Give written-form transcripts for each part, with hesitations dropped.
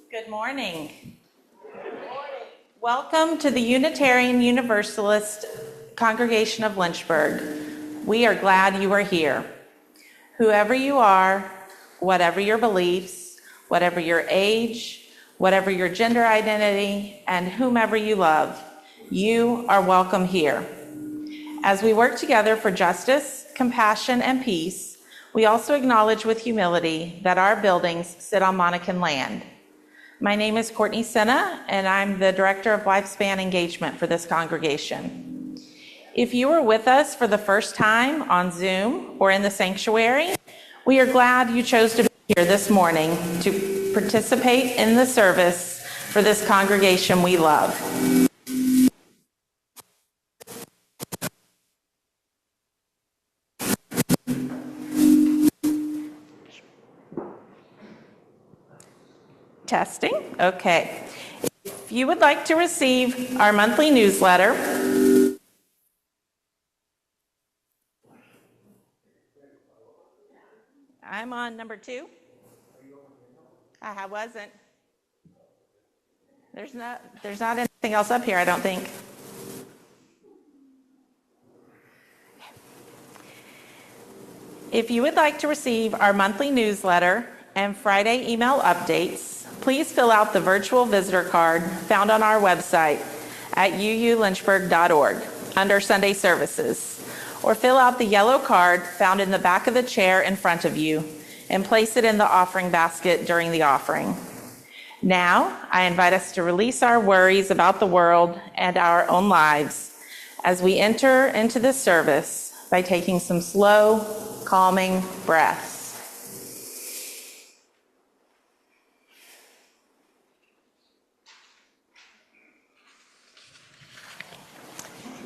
Good morning. Welcome to the Unitarian Universalist Congregation of Lynchburg. We are glad you are here. Whoever you are, whatever your beliefs, whatever your age, whatever your gender identity, and whomever you love, you are welcome here. As we work together for justice, compassion, and peace, we also acknowledge with humility that our buildings sit on Monacan land. My name is Courtney Senna, and I'm the Director of Lifespan Engagement for this congregation. If you are with us for the first time on Zoom or in the sanctuary, we are glad you chose to be here this morning to participate in the service for this congregation we love. Testing? Okay. If you would like to receive our monthly newsletter, I'm on number 2. I wasn't. There's not anything else up here, I don't think. If you would like to receive our monthly newsletter and Friday email updates, please fill out the virtual visitor card found on our website at uulynchburg.org under Sunday services, or fill out the yellow card found in the back of the chair in front of you and place it in the offering basket during the offering. Now, I invite us to release our worries about the world and our own lives as we enter into this service by taking some slow, calming breaths.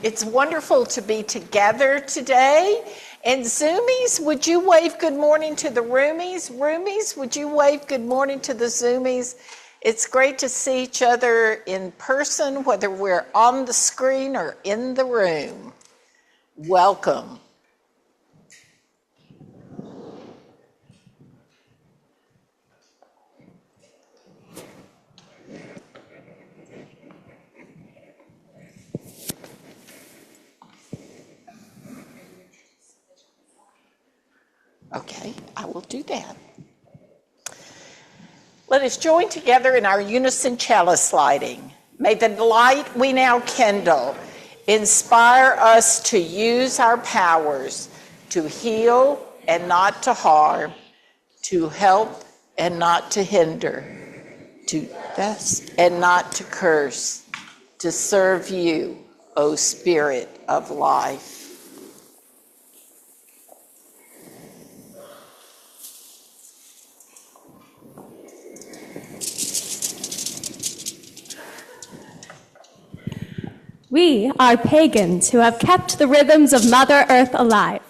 It's wonderful to be together today. And Zoomies, would you wave good morning to the Roomies? Roomies, would you wave good morning to the Zoomies? It's great to see each other in person, whether we're on the screen or in the room. Welcome. Okay, I will do that. Let us join together in our unison chalice lighting. May the light we now kindle inspire us to use our powers to heal and not to harm, to help and not to hinder, to bless and not to curse, to serve you, O Spirit of life. We are pagans who have kept the rhythms of Mother Earth alive.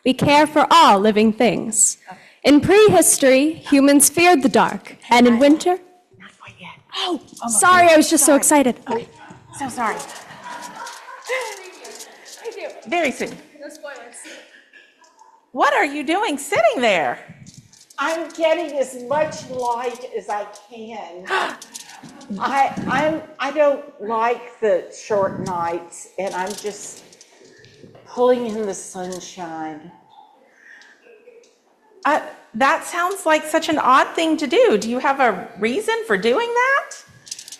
We care for all living things. In prehistory, humans feared the dark, and in winter... Not quite yet. Oh, sorry, I was just so excited. Okay. So sorry. Very soon. No spoilers. What are you doing sitting there? I'm getting as much light as I can. I don't like the short nights, and I'm just pulling in the sunshine. That sounds like such an odd thing to do. Do you have a reason for doing that?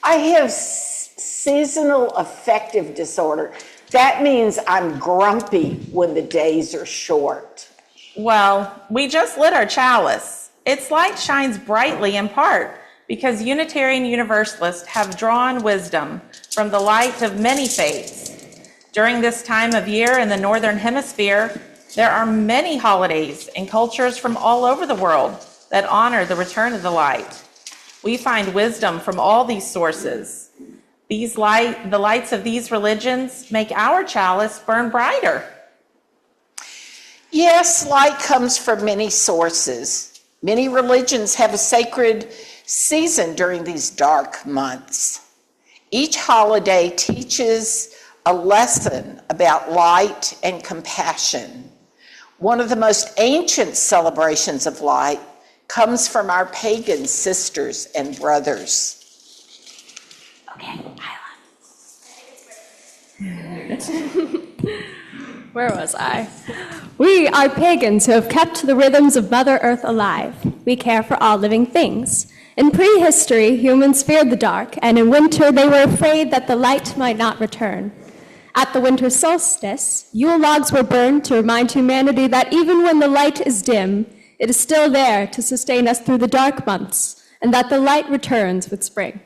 I have seasonal affective disorder. That means I'm grumpy when the days are short. Well, we just lit our chalice. Its light shines brightly in part because Unitarian Universalists have drawn wisdom from the light of many faiths. During this time of year in the Northern Hemisphere, there are many holidays and cultures from all over the world that honor the return of the light. We find wisdom from all these sources. The lights of these religions make our chalice burn brighter. Yes, light comes from many sources. Many religions have a sacred season during these dark months. Each holiday teaches a lesson about light and compassion. One of the most ancient celebrations of light comes from our pagan sisters and brothers. Okay, Where was I? We are pagans who have kept the rhythms of Mother Earth alive. We care for all living things. In prehistory, humans feared the dark, and in winter they were afraid that the light might not return. At the winter solstice, Yule logs were burned to remind humanity that even when the light is dim, it is still there to sustain us through the dark months, and that the light returns with spring.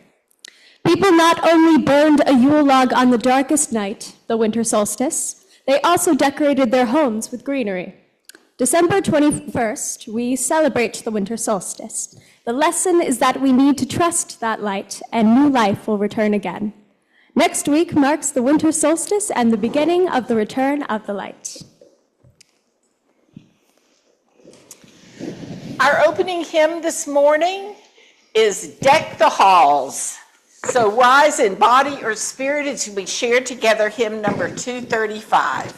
People not only burned a Yule log on the darkest night, the winter solstice, they also decorated their homes with greenery. December 21st, we celebrate the winter solstice. The lesson is that we need to trust that light, and new life will return again. Next week marks the winter solstice and the beginning of the return of the light. Our opening hymn this morning is Deck the Halls. So rise in body or spirit as we share together hymn number 235.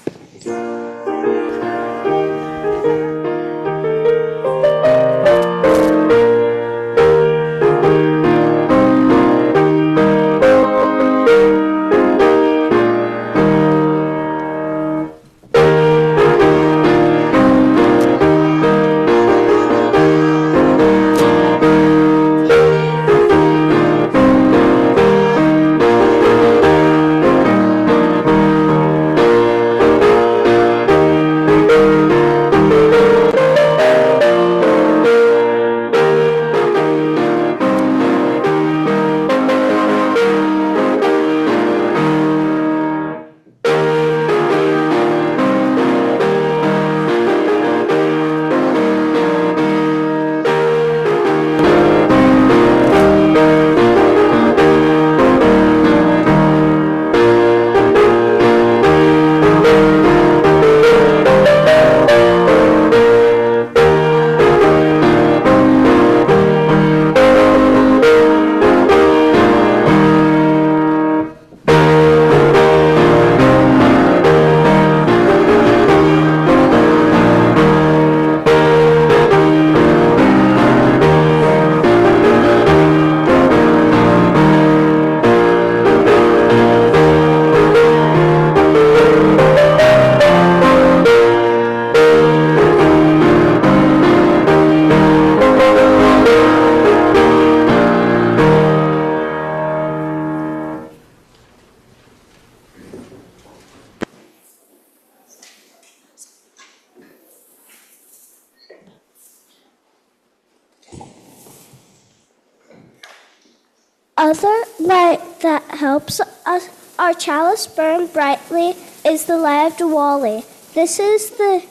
Other light that helps us, our chalice burn brightly is the light of Diwali. This is the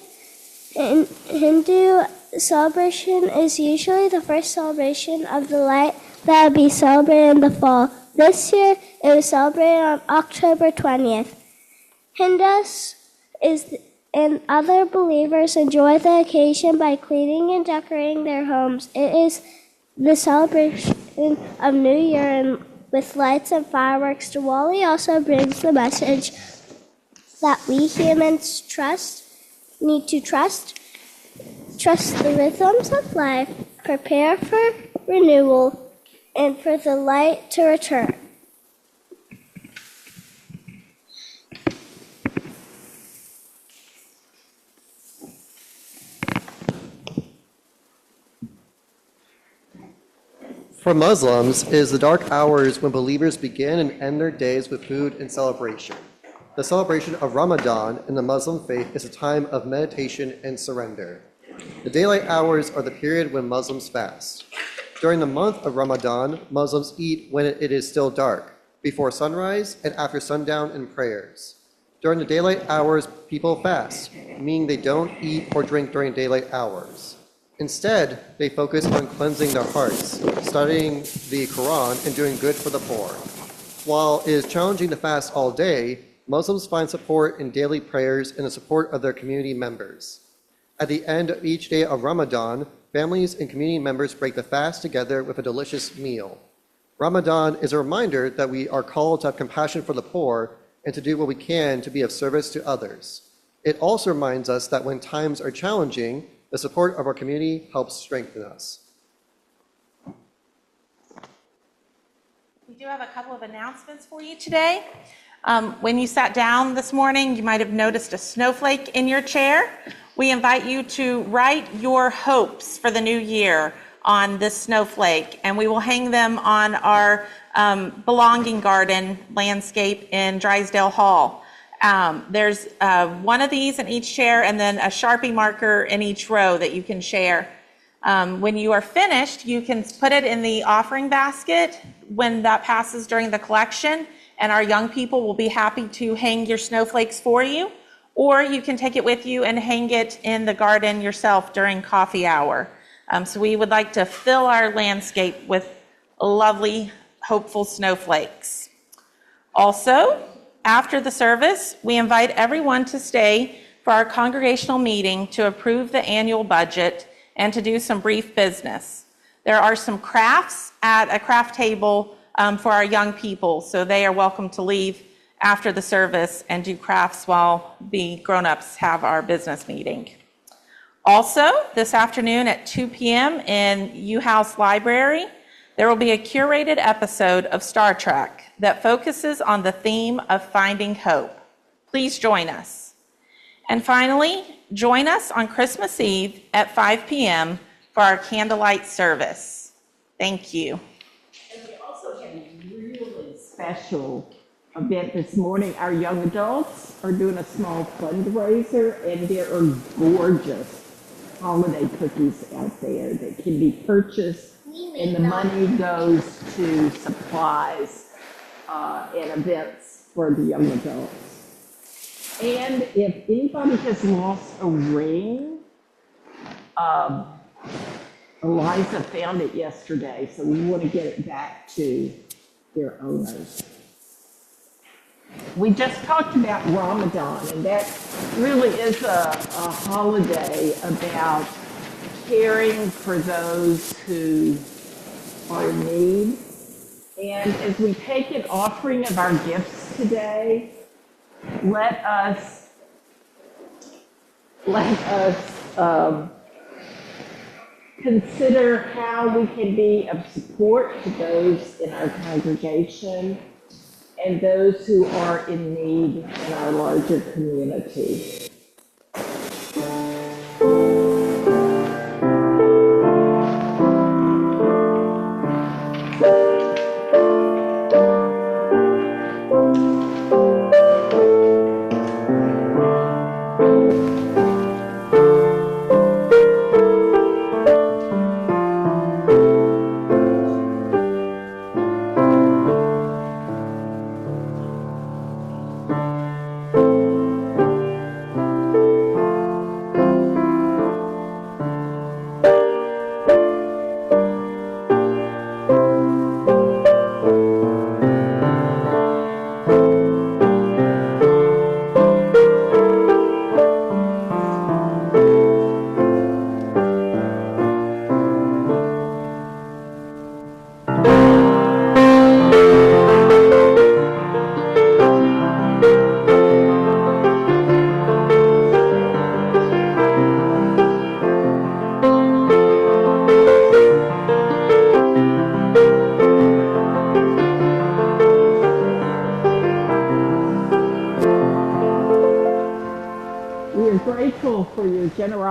Hindu celebration is usually the first celebration of the light that will be celebrated in the fall. This year it was celebrated on October 20th. Hindus and other believers enjoy the occasion by cleaning and decorating their homes. It is the celebration of New Year and with lights and fireworks. Diwali also brings the message that we humans need to trust the rhythms of life, prepare for renewal, and for the light to return. For Muslims, it is the dark hours when believers begin and end their days with food and celebration. The celebration of Ramadan in the Muslim faith is a time of meditation and surrender. The daylight hours are the period when Muslims fast. During the month of Ramadan, Muslims eat when it is still dark, before sunrise and after sundown in prayers. During the daylight hours, people fast, meaning they don't eat or drink during daylight hours. Instead, they focus on cleansing their hearts, studying the Quran, and doing good for the poor. While it is challenging to fast all day, Muslims find support in daily prayers and the support of their community members. At the end of each day of Ramadan, families and community members break the fast together with a delicious meal. Ramadan is a reminder that we are called to have compassion for the poor and to do what we can to be of service to others. It also reminds us that when times are challenging, the support of our community helps strengthen us. We do have a couple of announcements for you today. When you sat down this morning, you might have noticed a snowflake in your chair. We invite you to write your hopes for the new year on this snowflake, and we will hang them on our belonging garden landscape in Drysdale Hall. There's one of these in each chair and then a Sharpie marker in each row that you can share. When you are finished, you can put it in the offering basket when that passes during the collection, and our young people will be happy to hang your snowflakes for you, or you can take it with you and hang it in the garden yourself during coffee hour. So we would like to fill our landscape with lovely, hopeful snowflakes. Also, after the service, we invite everyone to stay for our congregational meeting to approve the annual budget and to do some brief business. There are some crafts at a craft table for our young people, so they are welcome to leave after the service and do crafts while the grown-ups have our business meeting. Also, this afternoon at 2 p.m. in U-House Library, there will be a curated episode of Star Trek that focuses on the theme of finding hope. Please join us. And finally, join us on Christmas Eve at 5 p.m. for our candlelight service. Thank you. And we also had a really special event this morning. Our young adults are doing a small fundraiser, and there are gorgeous holiday cookies out there that can be purchased, and the money goes to supplies and events for the young adults. And if anybody has lost a ring, Eliza found it yesterday, so we want to get it back to their owners. We just talked about Ramadan, and that really is a holiday about caring for those who are in need. And as we take an offering of our gifts today, let us consider how we can be of support to those in our congregation and those who are in need in our larger community.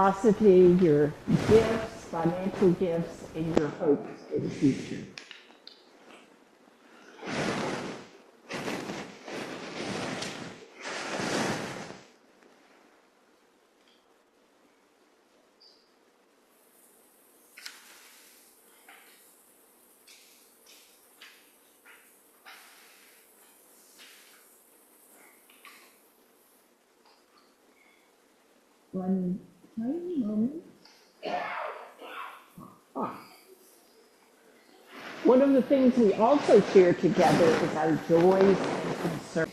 generosity, your gifts, financial gifts, and your hopes for the future. One tiny moment. One of the things we also share together is our joys and concerns.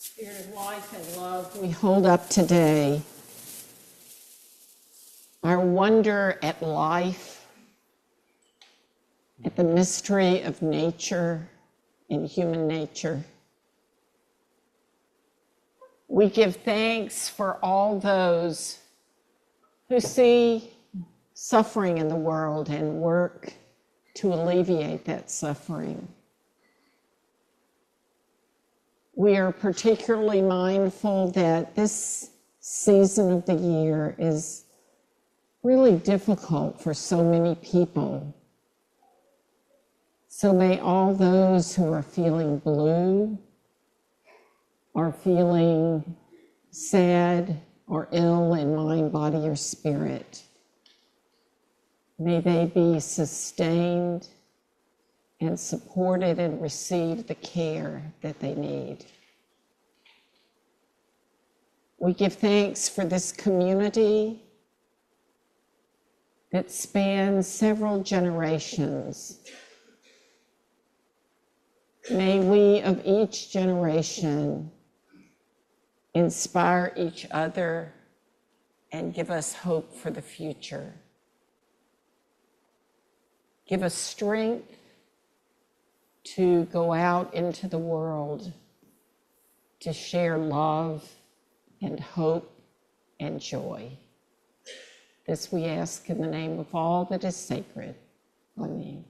Spirit of life and love we hold up today. Our wonder at life, at the mystery of nature and human nature. We give thanks for all those who see suffering in the world and work to alleviate that suffering. We are particularly mindful that this season of the year is really difficult for so many people. So may all those who are feeling blue, or feeling sad or ill in mind, body, or spirit, may they be sustained and supported and receive the care that they need. We give thanks for this community that spans several generations. May we of each generation inspire each other and give us hope for the future. Give us strength to go out into the world to share love and hope and joy. This we ask in the name of all that is sacred. Amen.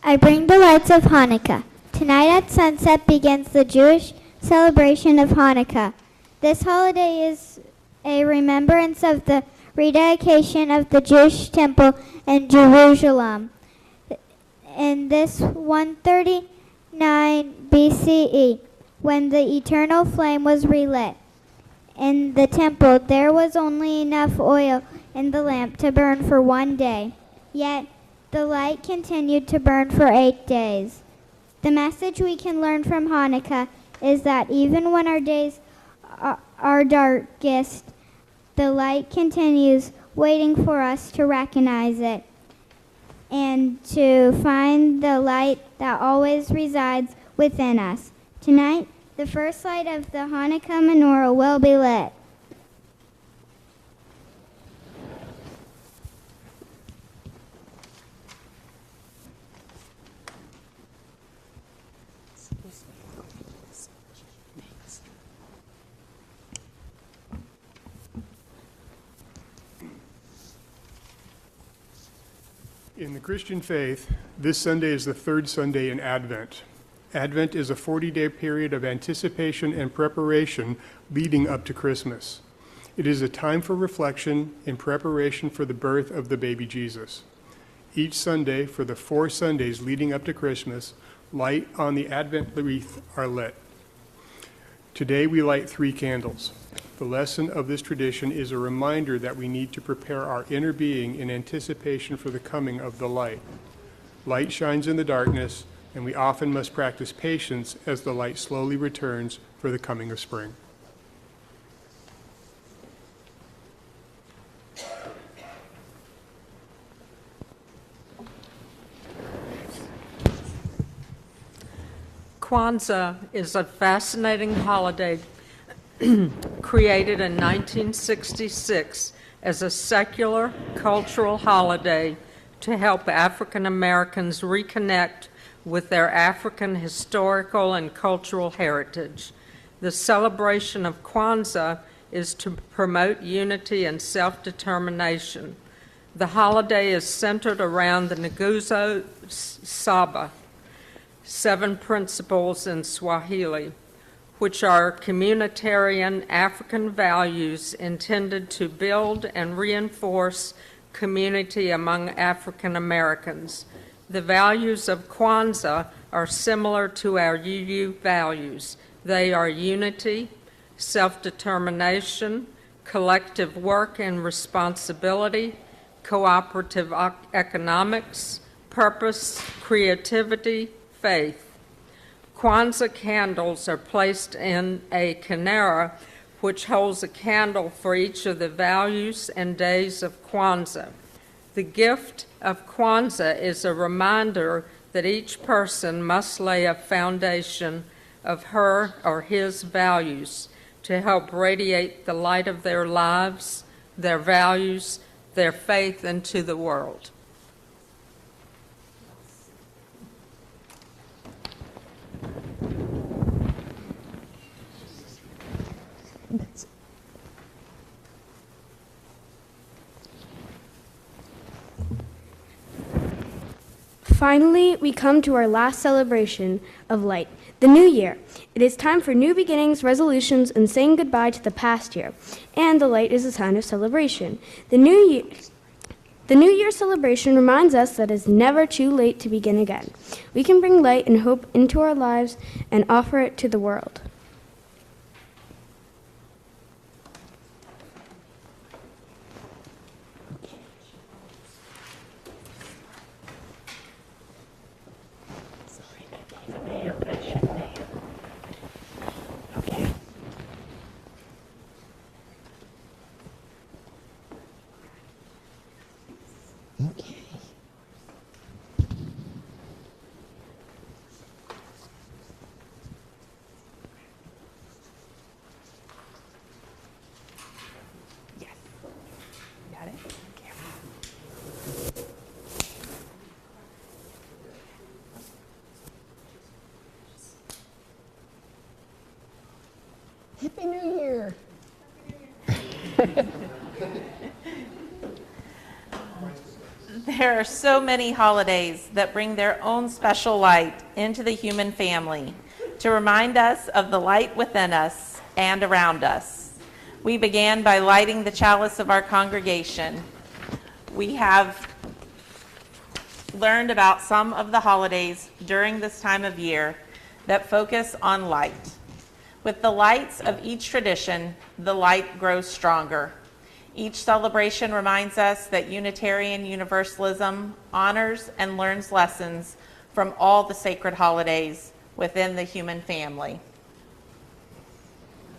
I bring the lights of Hanukkah. Tonight at sunset begins the Jewish celebration of Hanukkah. This holiday is a remembrance of the rededication of the Jewish temple in Jerusalem. In this 139 BCE, when the eternal flame was relit in the temple, there was only enough oil in the lamp to burn for 1 day. Yet the light continued to burn for 8 days. The message we can learn from Hanukkah is that even when our days are darkest, the light continues waiting for us to recognize it and to find the light that always resides within us. Tonight, the first light of the Hanukkah menorah will be lit. In the Christian faith, this Sunday is the third Sunday in Advent. Advent is a 40-day period of anticipation and preparation leading up to Christmas. It is a time for reflection in preparation for the birth of the baby Jesus. Each Sunday, for the 4 Sundays leading up to Christmas, light on the Advent wreath are lit. Today we light 3 candles. The lesson of this tradition is a reminder that we need to prepare our inner being in anticipation for the coming of the light. Light shines in the darkness, and we often must practice patience as the light slowly returns for the coming of spring. Kwanzaa is a fascinating holiday created in 1966 as a secular cultural holiday to help African Americans reconnect with their African historical and cultural heritage. The celebration of Kwanzaa is to promote unity and self-determination. The holiday is centered around the Nguzo Saba, 7 principles in Swahili, which are communitarian African values intended to build and reinforce community among African Americans. The values of Kwanzaa are similar to our UU values. They are unity, self-determination, collective work and responsibility, cooperative economics, purpose, creativity, faith. Kwanzaa candles are placed in a kinara, which holds a candle for each of the values and days of Kwanzaa. The gift of Kwanzaa is a reminder that each person must lay a foundation of her or his values to help radiate the light of their lives, their values, their faith into the world. Finally, we come to our last celebration of light, the new year. It is time for new beginnings, resolutions, and saying goodbye to the past year. And the light is a sign of celebration. The New Year celebration reminds us that it's never too late to begin again. We can bring light and hope into our lives and offer it to the world. Happy New Year. There are so many holidays that bring their own special light into the human family to remind us of the light within us and around us. We began by lighting the chalice of our congregation. We have learned about some of the holidays during this time of year that focus on light. With the lights of each tradition, the light grows stronger. Each celebration reminds us that Unitarian Universalism honors and learns lessons from all the sacred holidays within the human family.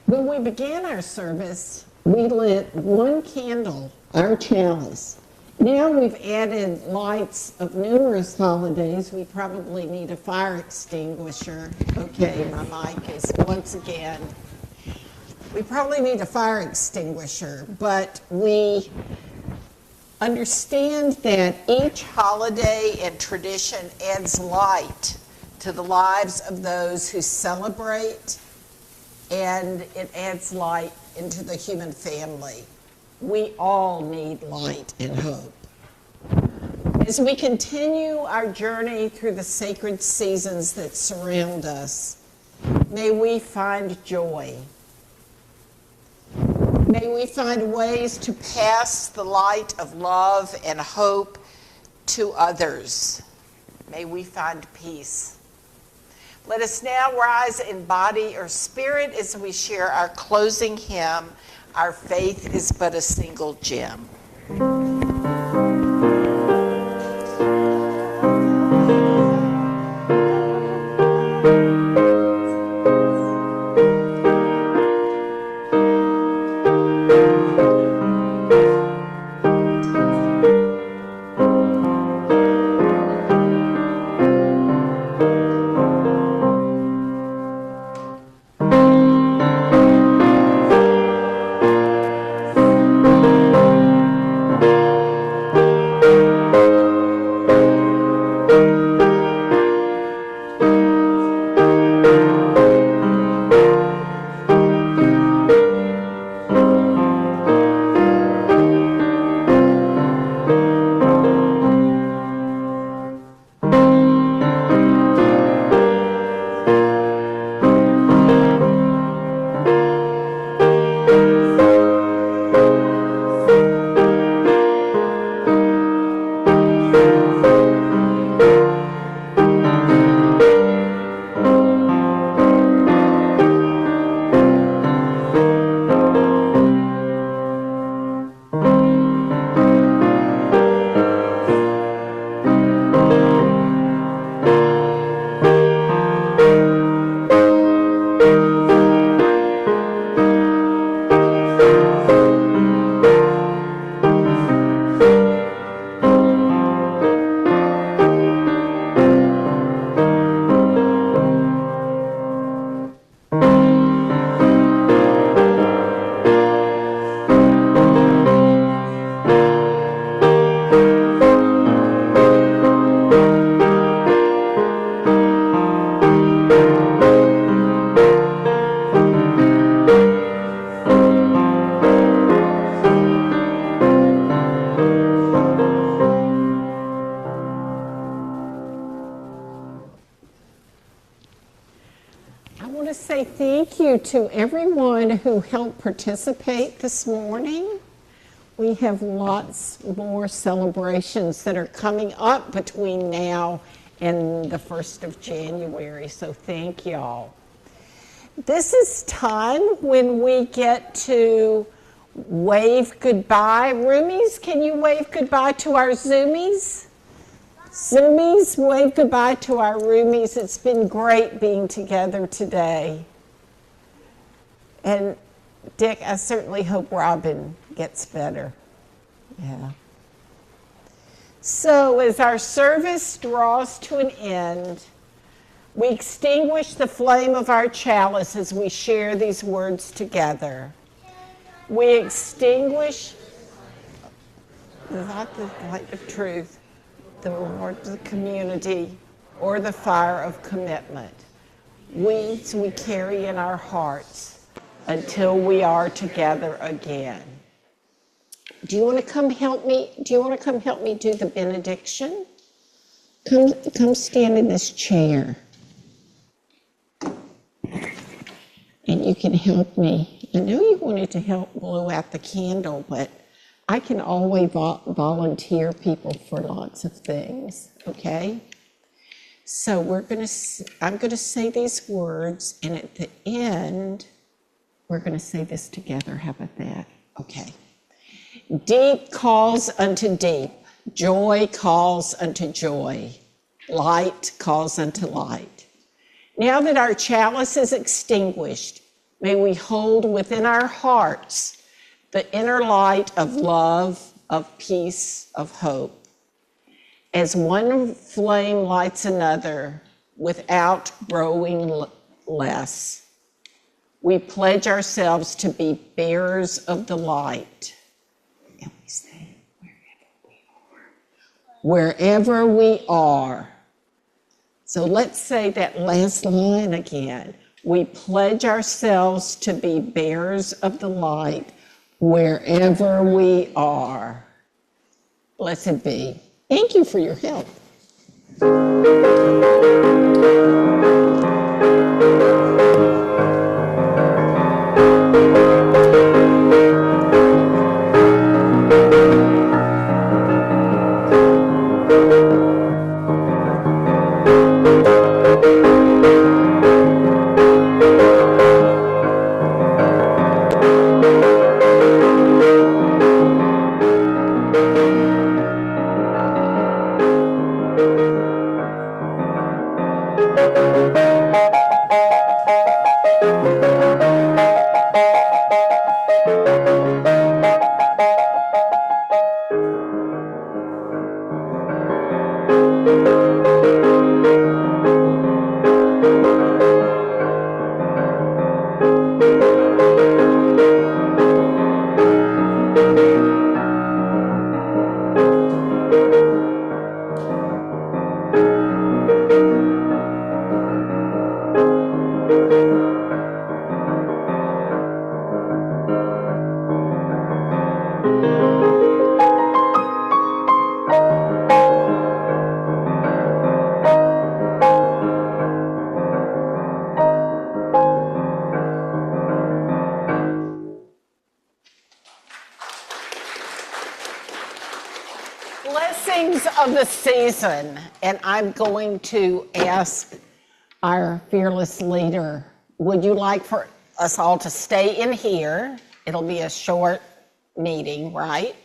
When we began our service, we lit one candle, our chalice. Now we've added lights of numerous holidays. We probably need a fire extinguisher. Okay, my mic is once again. We probably need a fire extinguisher, but we understand that each holiday and tradition adds light to the lives of those who celebrate, and it adds light into the human family. We all need light and hope. As we continue our journey through the sacred seasons that surround us, may we find joy. May we find ways to pass the light of love and hope to others. May we find peace. Let us now rise in body or spirit as we share our closing hymn, Our Faith is But a Single Gem. Thank you to everyone who helped participate this morning. We have lots more celebrations that are coming up between now and the 1st of January, so thank y'all. This is time when we get to wave goodbye. Roomies, can you wave goodbye to our Zoomies? Zoomies, wave goodbye to our roomies. It's been great being together today. And Dick, I certainly hope Robin gets better. Yeah. So as our service draws to an end, we extinguish the flame of our chalice as we share these words together. We extinguish not the light of truth, the reward of the community, or the fire of commitment. Weeds we carry in our hearts until we are together again. do you want to come help me? Do you want to come help me do the benediction? Come stand in this chair. And you can help me. I know you wanted to help blow out the candle, but I can always volunteer people for lots of things, okay? So I'm gonna say these words, and at the end, we're gonna say this together. How about that? Okay. Deep calls unto deep. Joy calls unto joy. Light calls unto light. Now that our chalice is extinguished, may we hold within our hearts the inner light of love, of peace, of hope. As one flame lights another without growing less, we pledge ourselves to be bearers of the light. And we say, wherever we are. So let's say that last line again. We pledge ourselves to be bearers of the light wherever we are. Blessed be. Thank you for your help. Blessings of the season, and I'm going to ask our fearless leader, would you like for us all to stay in here? It'll be a short meeting, right?